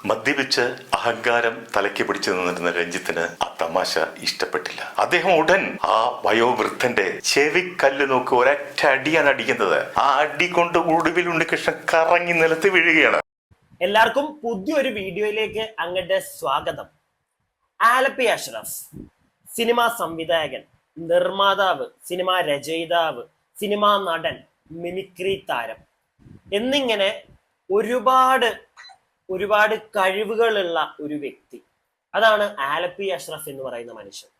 മദ്യപിച്ച് അഹങ്കാരം തലയ്ക്ക് പിടിച്ചു നിന്നിരുന്ന രഞ്ജിത്തിന് ആ തമാശ ഇഷ്ടപ്പെട്ടില്ല. അദ്ദേഹം ഉടൻ ആ വയോവൃദ്ധന്റെ ചെവിക്കല്ല് നോക്കി ഒരൊറ്റ അടിയാണ് അടിക്കുന്നത്. ആ അടി കൊണ്ട് ഒടുവിൽ ഉണ്ണികൃഷ്ണൻ കറങ്ങി നിലത്ത് വീഴുകയാണ്. എല്ലാവർക്കും പുതിയൊരു വീഡിയോയിലേക്ക് അങ്ങോട്ട് സ്വാഗതം. ആലപ്പി അഷ്റഫ് സിനിമാ സംവിധായകൻ, നിർമ്മാതാവ്, സിനിമാ രചയിതാവ്, സിനിമാ നടൻ, മിമിക്രി താരം എന്നിങ്ങനെ ഒരുപാട് കഴിവുകളുള്ള ഒരു വ്യക്തി. അതാണ് ആലപ്പി അഷ്റഫ് എന്ന് പറയുന്ന മനുഷ്യൻ.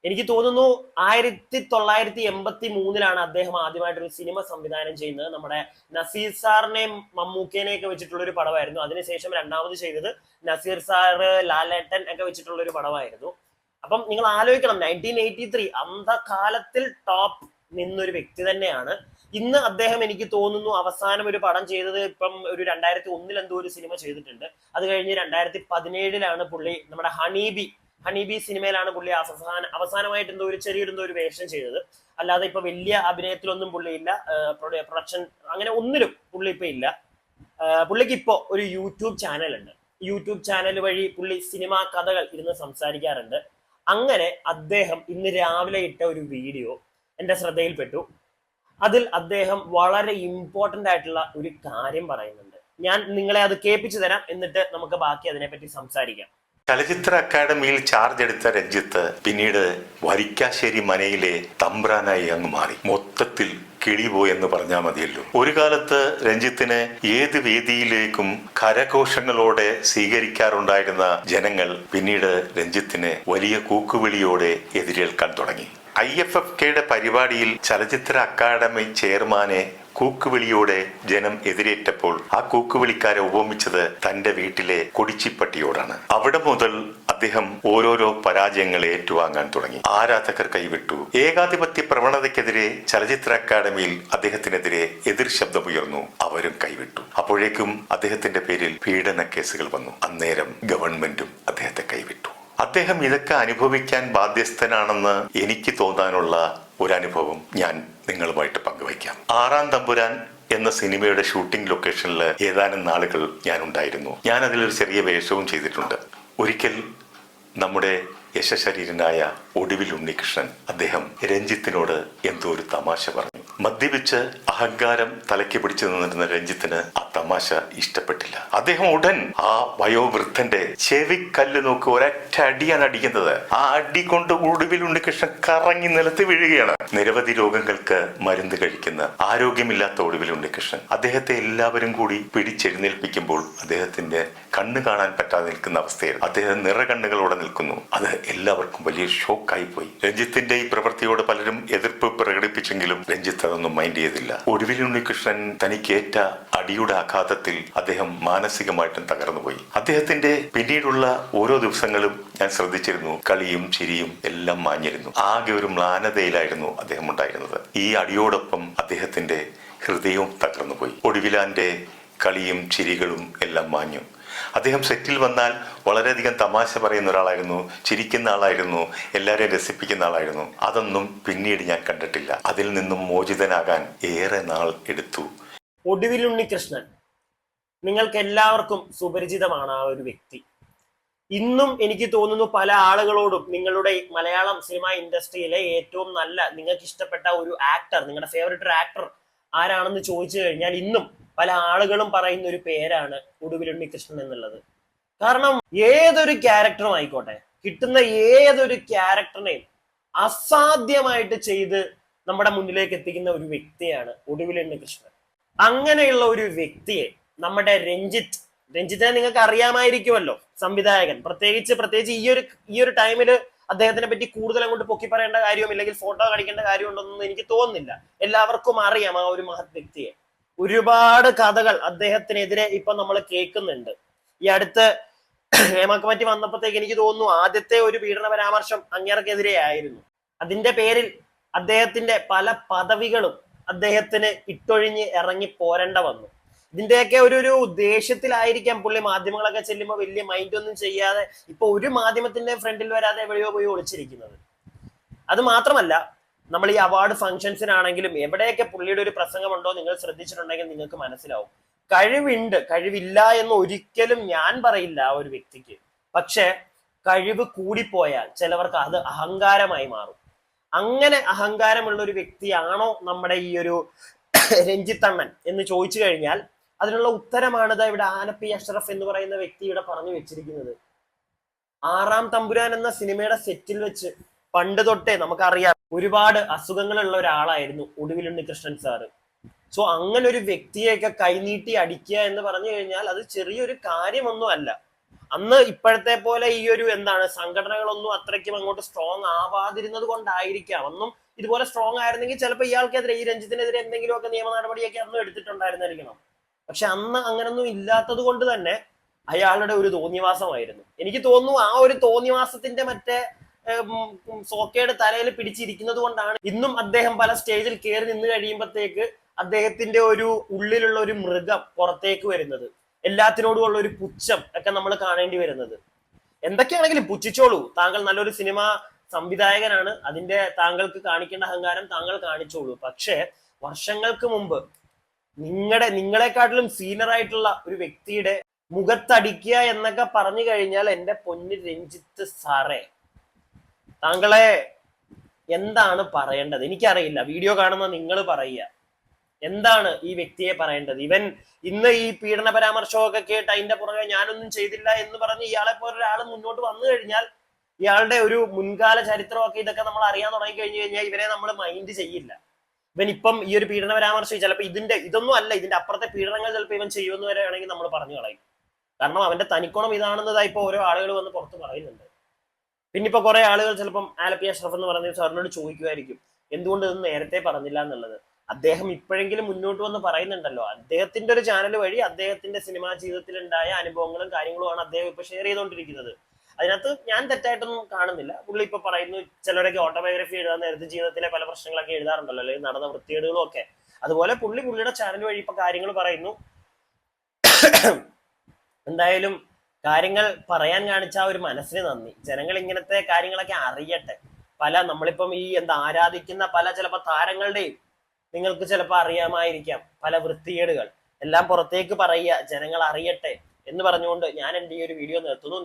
എനിക്ക് തോന്നുന്നു 1983 അദ്ദേഹം ആദ്യമായിട്ടൊരു സിനിമ സംവിധാനം ചെയ്യുന്നത്. നമ്മുടെ നസീർ സാറിനെയും മമ്മൂക്കേനെയൊക്കെ വെച്ചിട്ടുള്ള ഒരു പടമായിരുന്നു. അതിനുശേഷം രണ്ടാമത് ചെയ്തത് നസീർ സാറ്, ലാലേട്ടൻ ഒക്കെ വെച്ചിട്ടുള്ള ഒരു പടമായിരുന്നു. അപ്പം നിങ്ങൾ ആലോചിക്കണം, 1983 അന്ധകാലത്തിൽ ടോപ്പ് നിന്നൊരു വ്യക്തി തന്നെയാണ്. ഇന്ന് അദ്ദേഹം എനിക്ക് തോന്നുന്നു അവസാനം ഒരു പടം ചെയ്തത് ഇപ്പം ഒരു 2001 എന്തോ ഒരു സിനിമ ചെയ്തിട്ടുണ്ട്. അത് കഴിഞ്ഞ് 2017 പുള്ളി നമ്മുടെ ഹണീബി സിനിമയിലാണ് പുള്ളി അവസാനമായിട്ട് എന്തോ ഒരു വേഷം ചെയ്തത്. അല്ലാതെ ഇപ്പൊ വലിയ അഭിനയത്തിലൊന്നും പുള്ളിയില്ല, പ്രൊഡക്ഷൻ അങ്ങനെ ഒന്നിലും പുള്ളി ഇപ്പൊ ഇല്ല. പുള്ളിക്ക് ഇപ്പോ ഒരു യൂട്യൂബ് ചാനലുണ്ട്. യൂട്യൂബ് ചാനൽ വഴി പുള്ളി സിനിമാ കഥകൾ ഇരുന്ന് സംസാരിക്കാറുണ്ട്. അങ്ങനെ അദ്ദേഹം ഇന്ന് രാവിലെ ഇട്ട ഒരു വീഡിയോ എന്റെ ശ്രദ്ധയിൽപ്പെട്ടു. അതിൽ അദ്ദേഹം വളരെ ഇമ്പോർട്ടന്റ് ആയിട്ടുള്ള ഒരു കാര്യം പറയുന്നുണ്ട്. ഞാൻ നിങ്ങളെ അത് കേൾപ്പിച്ചു തരാം, എന്നിട്ട് നമുക്ക് ബാക്കി അതിനെപ്പറ്റി സംസാരിക്കാം. ചലച്ചിത്ര അക്കാദമിയിൽ ചാർജ് എടുത്ത രഞ്ജിത്ത് പിന്നീട് വരിക്കാശ്ശേരി മനയിലെ തമ്പ്രാനായി അങ്ങ് മാറി. മൊത്തത്തിൽ കിളിപോയെന്ന് പറഞ്ഞാൽ മതിയല്ലോ. ഒരു കാലത്ത് രഞ്ജിത്തിനെ ഏത് വേദിയിലേക്കും കരഘോഷങ്ങളോടെ സ്വീകരിക്കാറുണ്ടായിരുന്ന ജനങ്ങൾ പിന്നീട് രഞ്ജിത്തിനെ വലിയ കൂക്കുവിളിയോടെ എതിരേൽക്കാൻ തുടങ്ങി. IFFKയുടെ പരിപാടിയിൽ ചലച്ചിത്ര അക്കാദമി ചെയർമാനെ കൂക്കുവിളിയോടെ ജനം എതിരേറ്റപ്പോൾ ആ കൂക്കുവിളിക്കാരെ ഉപമിച്ചത് തന്റെ വീട്ടിലെ കൊടിച്ചിപ്പട്ടിയോടാണ്. അവിടെ മുതൽ അദ്ദേഹം ഓരോരോ പരാജയങ്ങൾ ഏറ്റുവാങ്ങാൻ തുടങ്ങി. ആരാധകർ കൈവിട്ടു. ഏകാധിപത്യ പ്രവണതയ്ക്കെതിരെ ചലച്ചിത്ര അക്കാദമിയിൽ അദ്ദേഹത്തിനെതിരെ എതിർ ശബ്ദമുയർന്നു. അവരും കൈവിട്ടു. അപ്പോഴേക്കും അദ്ദേഹത്തിന്റെ പേരിൽ പീഡന കേസുകൾ വന്നു. അന്നേരം ഗവൺമെന്റും അദ്ദേഹത്തെ കൈവിട്ടു. അദ്ദേഹം ഇതൊക്കെ അനുഭവിക്കാൻ ബാധ്യസ്ഥനാണെന്ന് എനിക്ക് തോന്നാനുള്ള ഒരനുഭവം ഞാൻ നിങ്ങളുമായിട്ട് പങ്കുവയ്ക്കാം. ആറാം തമ്പുരാൻ എന്ന സിനിമയുടെ ഷൂട്ടിംഗ് ലൊക്കേഷനിൽ ഏതാനും നാളുകൾ ഞാൻ ഉണ്ടായിരുന്നു. ഞാൻ അതിലൊരു ചെറിയ വേഷവും ചെയ്തിട്ടുണ്ട്. ഒരിക്കൽ നമ്മുടെ യശശരീരനായ ഒടുവിൽ ഉണ്ണികൃഷ്ണൻ അദ്ദേഹം രഞ്ജിത്തിനോട് എന്തോ ഒരു തമാശ പറഞ്ഞു. മദ്യപിച്ച് അഹങ്കാരം തലയ്ക്ക് പിടിച്ചു നിന്നിരുന്ന രഞ്ജിത്തിന് ആ തമാശ ഇഷ്ടപ്പെട്ടില്ല. അദ്ദേഹം ഉടൻ ആ വയോവൃദ്ധന്റെ ചെവിക്കല്ല് നോക്കി ഒരൊറ്റ അടിയാണ് അടിക്കുന്നത്. ആ അടി കൊണ്ട് ഒടുവിൽ ഉണ്ണികൃഷ്ണൻ കറങ്ങി നിലത്ത് വീഴുകയാണ്. നിരവധി രോഗങ്ങൾക്ക് മരുന്ന് കഴിക്കുന്ന ആരോഗ്യമില്ലാത്ത ഒടുവിൽ ഉണ്ണികൃഷ്ണൻ അദ്ദേഹത്തെ എല്ലാവരും കൂടി പിടിച്ചെഴുന്നേൽപ്പിക്കുമ്പോൾ അദ്ദേഹത്തിന്റെ കണ്ണ് കാണാൻ പറ്റാതെ നിൽക്കുന്ന അവസ്ഥയിൽ അദ്ദേഹം നിറകണ്ണുകളോടെ നിൽക്കുന്നു. അത് എല്ലാവർക്കും വലിയ ഷോക്കായി പോയി. രഞ്ജിത്തിന്റെ ഈ പ്രവൃത്തിയോട് പലരും എതിർപ്പ് പ്രകടിപ്പിച്ചെങ്കിലും രഞ്ജിത്ത് അതൊന്നും മൈൻഡ് ചെയ്തില്ല. ഒടുവിൽ ഉണ്ണികൃഷ്ണൻ തനിക്കേറ്റ അടിയുടെ ആഘാതത്തിൽ അദ്ദേഹം മാനസികമായിട്ടും തകർന്നുപോയി. അദ്ദേഹത്തിന്റെ പിന്നീടുള്ള ഓരോ ദിവസങ്ങളും ഞാൻ ശ്രദ്ധിച്ചിരുന്നു. കളിയും ചിരിയും എല്ലാം മാഞ്ഞിരുന്നു. ആകെ ഒരു മ്ലാനതയിലായിരുന്നു അദ്ദേഹം ഉണ്ടായിരുന്നത്. ഈ അടിയോടൊപ്പം അദ്ദേഹത്തിന്റെ ഹൃദയവും തകർന്നുപോയി. ഒടുവിലാന്റെ കളിയും ചിരികളും എല്ലാം മാഞ്ഞു. അദ്ദേഹം സെറ്റിൽ വന്നാൽ വളരെയധികം തമാശ പറയുന്ന ഒരാളായിരുന്നു, ചിരിക്കുന്ന ആളായിരുന്നു, എല്ലാവരെയും രസിപ്പിക്കുന്ന ആളായിരുന്നു. അതൊന്നും പിന്നീട് ഞാൻ കണ്ടിട്ടില്ല. അതിൽ നിന്നും മോചിതനാകാൻ ഏറെ നാൾ എടുത്തു. ഒടുവിൽ ഉണ്ണികൃഷ്ണൻ നിങ്ങൾക്ക് എല്ലാവർക്കും സുപരിചിതമാണ് ആ ഒരു വ്യക്തി. ഇന്നും എനിക്ക് തോന്നുന്നു പല ആളുകളോടും നിങ്ങളുടെ മലയാളം സിനിമ ഇൻഡസ്ട്രിയിലെ ഏറ്റവും നല്ല നിങ്ങൾക്ക് ഇഷ്ടപ്പെട്ട ഒരു ആക്ടർ, നിങ്ങളുടെ ഫേവറേറ്റ് ആക്ടർ ആരാണെന്ന് ചോദിച്ചു കഴിഞ്ഞാൽ ഇന്നും പല ആളുകളും പറയുന്ന ഒരു പേരാണ് ഒടുവിൽ ഉണ്ണികൃഷ്ണൻ എന്നുള്ളത്. കാരണം ഏതൊരു ക്യാരക്ടറും ആയിക്കോട്ടെ, കിട്ടുന്ന ഏതൊരു ക്യാരക്ടറിനെയും അസാധ്യമായിട്ട് ചെയ്ത് നമ്മുടെ മുന്നിലേക്ക് എത്തിക്കുന്ന ഒരു വ്യക്തിയാണ് ഒടുവിൽ ഉണ്ണികൃഷ്ണൻ. അങ്ങനെയുള്ള ഒരു വ്യക്തിയെ നമ്മുടെ രഞ്ജിത്തിനെ നിങ്ങൾക്ക് അറിയാമായിരിക്കുമല്ലോ, സംവിധായകൻ. പ്രത്യേകിച്ച് ഈ ഒരു ടൈമിൽ അദ്ദേഹത്തിനെ പറ്റി കൂടുതൽ അങ്ങോട്ട് പൊക്കി പറയേണ്ട കാര്യവും ഇല്ലെങ്കിൽ ഫോട്ടോ കാണിക്കേണ്ട കാര്യമുണ്ടെന്നൊന്നും എനിക്ക് തോന്നുന്നില്ല. എല്ലാവർക്കും അറിയാം ആ ഒരു മഹത് വ്യക്തിയെ. ഒരുപാട് കഥകൾ അദ്ദേഹത്തിനെതിരെ ഇപ്പൊ നമ്മൾ കേൾക്കുന്നുണ്ട്. ഈ അടുത്ത് ഹേമ കമ്മിറ്റി വന്നപ്പോഴത്തേക്ക് എനിക്ക് തോന്നുന്നു ആദ്യത്തെ ഒരു പീഡന പരാമർശം അങ്ങേർക്കെതിരെ ആയിരുന്നു. അതിന്റെ പേരിൽ അദ്ദേഹത്തിന്റെ പല പദവികളും അദ്ദേഹത്തിന് ഇട്ടൊഴിഞ്ഞ് ഇറങ്ങി പോരേണ്ട വന്നു. ഇതിന്റെയൊക്കെ ഒരു ദേഷ്യത്തിലായിരിക്കാം പുള്ളി മാധ്യമങ്ങളൊക്കെ ചെല്ലുമ്പോൾ വലിയ മൈൻഡ് ഒന്നും ചെയ്യാതെ ഇപ്പൊ ഒരു മാധ്യമത്തിന്റെ ഫ്രണ്ടിൽ വരാതെ എവിടെയോ പോയി ഒളിച്ചിരിക്കുന്നത്. അത് മാത്രമല്ല, നമ്മൾ ഈ അവാർഡ് ഫംഗ്ഷൻസിനാണെങ്കിലും എവിടെയൊക്കെ പുള്ളിയുടെ ഒരു പ്രസംഗമുണ്ടോ നിങ്ങൾ ശ്രദ്ധിച്ചിട്ടുണ്ടെങ്കിൽ നിങ്ങൾക്ക് മനസ്സിലാവും. കഴിവുണ്ട്, കഴിവില്ല എന്ന് ഒരിക്കലും ഞാൻ പറയില്ല ആ ഒരു വ്യക്തിക്ക്. പക്ഷെ കഴിവ് കൂടിപ്പോയാൽ ചിലവർക്ക് അത് അഹങ്കാരമായി മാറും. അങ്ങനെ അഹങ്കാരമുള്ള ഒരു വ്യക്തിയാണോ നമ്മുടെ ഈ ഒരു രഞ്ജിത്തണ്ണൻ എന്ന് ചോദിച്ചു കഴിഞ്ഞാൽ അതിനുള്ള ഉത്തരമാണ് ഇവിടെ ആനപ്പി അഷ്റഫ് എന്ന് പറയുന്ന വ്യക്തി ഇവിടെ പറഞ്ഞു വെച്ചിരിക്കുന്നത്. ആറാം തമ്പുരാൻ എന്ന സിനിമയുടെ സെറ്റിൽ വെച്ച് പണ്ട് തൊട്ടേ നമുക്കറിയാം ഒരുപാട് അസുഖങ്ങളുള്ള ഒരാളായിരുന്നു ഒടുവിൽ ഉണ്ണികൃഷ്ണൻ സാറ്. സോ അങ്ങനെ ഒരു വ്യക്തിയെയൊക്കെ കൈനീട്ടി അടിക്കുക എന്ന് പറഞ്ഞു കഴിഞ്ഞാൽ അത് ചെറിയൊരു കാര്യമൊന്നും അല്ല. അന്ന് ഇപ്പോഴത്തെ പോലെ ഈ ഒരു സംഘടനകളൊന്നും അത്രയ്ക്കും അങ്ങോട്ട് സ്ട്രോങ് ആവാതിരുന്നത് കൊണ്ടായിരിക്കാം. അന്നും ഇതുപോലെ സ്ട്രോങ് ആയിരുന്നെങ്കിൽ ചിലപ്പോൾ ഇയാൾക്കെതിരെ, ഈ രഞ്ജിത്തിനെതിരെ എന്തെങ്കിലുമൊക്കെ നിയമ നടപടിയൊക്കെ അന്നും എടുത്തിട്ടുണ്ടായിരുന്നിരിക്കണം. പക്ഷെ അന്ന് അങ്ങനൊന്നും ഇല്ലാത്തത് കൊണ്ട് തന്നെ അയാളുടെ ഒരു തോന്നിവാസമായിരുന്നു. എനിക്ക് തോന്നുന്നു ആ ഒരു തോന്നിവാസത്തിന്റെ മറ്റേ സോക്കയുടെ തലയിൽ പിടിച്ചിരിക്കുന്നത് കൊണ്ടാണ് ഇന്നും അദ്ദേഹം പല സ്റ്റേജിൽ കയറി നിന്ന് കഴിയുമ്പോഴത്തേക്ക് അദ്ദേഹത്തിന്റെ ഒരു ഉള്ളിലുള്ള ഒരു മൃഗം പുറത്തേക്ക് വരുന്നത്, എല്ലാത്തിനോടുമുള്ള ഒരു പുച്ഛം ഒക്കെ നമ്മൾ കാണേണ്ടി വരുന്നത്. എന്തൊക്കെയാണെങ്കിലും പുച്ഛിച്ചോളൂ, താങ്കൾ നല്ലൊരു സിനിമ സംവിധായകനാണ്, അതിന്റെ താങ്കൾക്ക് കാണിക്കേണ്ട അഹങ്കാരം താങ്കൾ കാണിച്ചോളൂ. പക്ഷെ വർഷങ്ങൾക്ക് മുമ്പ് നിങ്ങളെക്കാട്ടിലും സീനിയർ ആയിട്ടുള്ള ഒരു വ്യക്തിയുടെ മുഖത്തടിക്കുക എന്നൊക്കെ പറഞ്ഞു കഴിഞ്ഞാൽ എന്റെ പൊന്ന് രഞ്ജിത്ത് സാറേ, താങ്കളെ എന്താണ് പറയേണ്ടത് എനിക്കറിയില്ല. വീഡിയോ കാണുന്ന നിങ്ങൾ പറയുക, എന്താണ് ഈ വ്യക്തിയെ പറയേണ്ടത്? ഇവൻ ഇന്ന് ഈ പീഡന പരാമർശമൊക്കെ കേട്ട് അതിന്റെ പുറകെ ഞാനൊന്നും ചെയ്തില്ല എന്ന് പറഞ്ഞ് ഇയാളെ പോലെ ഒരാൾ മുന്നോട്ട് വന്നു കഴിഞ്ഞാൽ ഇയാളുടെ ഒരു മുൻകാല ചരിത്രമൊക്കെ ഇതൊക്കെ നമ്മൾ അറിയാൻ തുടങ്ങി കഴിഞ്ഞു കഴിഞ്ഞാൽ ഇവരെ നമ്മൾ മൈൻഡ് ചെയ്യില്ല. ഇവൻ ഇപ്പം ഈ ഒരു പീഡന പരാമർശം ചിലപ്പോൾ ഇതൊന്നും അല്ല, ഇതിന്റെ അപ്പുറത്തെ പീഡനങ്ങൾ ചിലപ്പോൾ ഇവൻ ചെയ്യുമെന്ന് വരെ ആണെങ്കിൽ നമ്മൾ പറഞ്ഞു കളയും. കാരണം അവന്റെ തനിക്കോണം ഇതാണെന്നതായി ഇപ്പൊ ഓരോ ആളുകൾ വന്ന് പുറത്ത് പറയുന്നുണ്ട്. പിന്നെ ഇപ്പൊ കുറെ ആളുകൾ ചിലപ്പം ആലപ്പി അഷ്റഫ് എന്ന് പറഞ്ഞ സാറിനോട് ചോദിക്കുമായിരിക്കും എന്തുകൊണ്ട് ഇതൊന്നും നേരത്തെ പറഞ്ഞില്ല എന്നുള്ളത്. അദ്ദേഹം ഇപ്പോഴെങ്കിലും മുന്നോട്ട് വന്ന് പറയുന്നുണ്ടല്ലോ. അദ്ദേഹത്തിന്റെ ഒരു ചാനൽ വഴി അദ്ദേഹത്തിന്റെ സിനിമാ ജീവിതത്തിൽ ഉണ്ടായ അനുഭവങ്ങളും കാര്യങ്ങളുമാണ് അദ്ദേഹം ഇപ്പൊ ഷെയർ ചെയ്തുകൊണ്ടിരിക്കുന്നത്. അതിനകത്ത് ഞാൻ തെറ്റായിട്ടൊന്നും കാണുന്നില്ല. പുള്ളി ഇപ്പൊ പറയുന്നു ചിലരൊക്കെ ഓട്ടോബയോഗ്രഫി എഴുതാൻ നേരത്തെ ജീവിതത്തിലെ പല പ്രശ്നങ്ങളൊക്കെ എഴുതാറുണ്ടല്ലോ, അല്ലെങ്കിൽ നടന്ന വൃത്തികേടുകളും ഒക്കെ. അതുപോലെ പുള്ളിയുടെ ചാനൽ വഴി ഇപ്പൊ കാര്യങ്ങൾ പറയുന്നു. എന്തായാലും കാര്യങ്ങൾ പറയാൻ കാണിച്ച ആ ഒരു മനസ്സിന് നന്ദി. ജനങ്ങൾ ഇങ്ങനത്തെ കാര്യങ്ങളൊക്കെ അറിയട്ടെ. നമ്മളിപ്പം ഈ ആരാധിക്കുന്ന പല ചിലപ്പോൾ താരങ്ങളുടെയും നിങ്ങൾക്ക് ചിലപ്പോൾ അറിയാമായിരിക്കാം പല വൃത്തികേടുകൾ എല്ലാം പുറത്തേക്ക് പറയുക, ജനങ്ങൾ അറിയട്ടെ എന്ന് പറഞ്ഞുകൊണ്ട് ഞാൻ എൻ്റെ ഈ ഒരു വീഡിയോ നിർത്തുന്നു.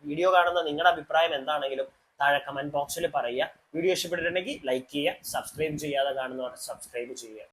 വീഡിയോ കാണുന്ന നിങ്ങളുടെ അഭിപ്രായം എന്താണെങ്കിലും താഴെ കമന്റ് ബോക്സിൽ പറയുക. വീഡിയോ ഇഷ്ടപ്പെട്ടിട്ടുണ്ടെങ്കിൽ ലൈക്ക് ചെയ്യുക, സബ്സ്ക്രൈബ് ചെയ്യാതെ കാണുന്നവർ സബ്സ്ക്രൈബ് ചെയ്യുക.